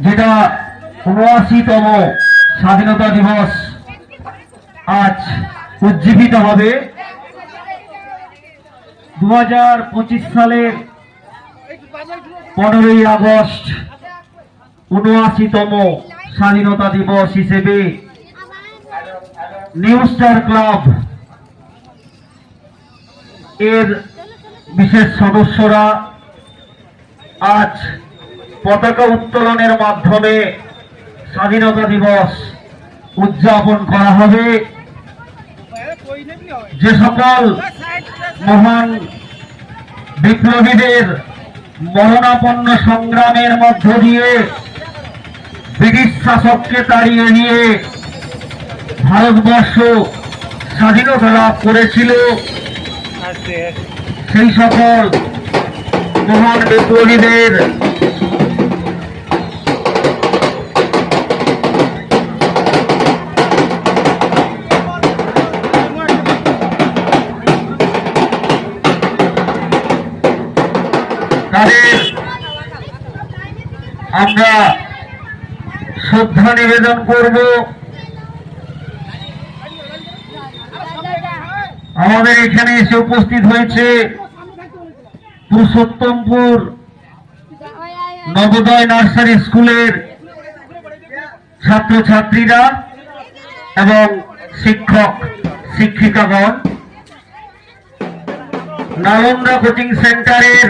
যেটা ৭৯তম স্বাধীনতা দিবস আজ উজ্জীবিত হবে। ২০২৫ সালের ১৫ই আগস্ট ৭৯তম স্বাধীনতা দিবস হিসেবে নিউ স্টার ক্লাব এর বিশেষ সদস্যরা আজ পতাকা উত্তোলনের মাধ্যমে স্বাধীনতা দিবস উদযাপন করা হবে। যে সকল মহান বিপ্লবীদের মরণাপন্ন সংগ্রামের মধ্য দিয়ে ব্রিটিশ শাসককে তাড়িয়ে নিয়ে ভারতবর্ষ স্বাধীনতা লাভ করেছিল, সেই সকল মহান বিপ্লবীদের আমরা শ্রদ্ধা নিবেদন করব। আমাদের এখানে এসে উপস্থিত হয়েছে পুরুষোত্তমপুর নবোদয় নার্সারি স্কুলের ছাত্রছাত্রীরা এবং শিক্ষক শিক্ষিকাগণ, নালন্দা কোচিং সেন্টারের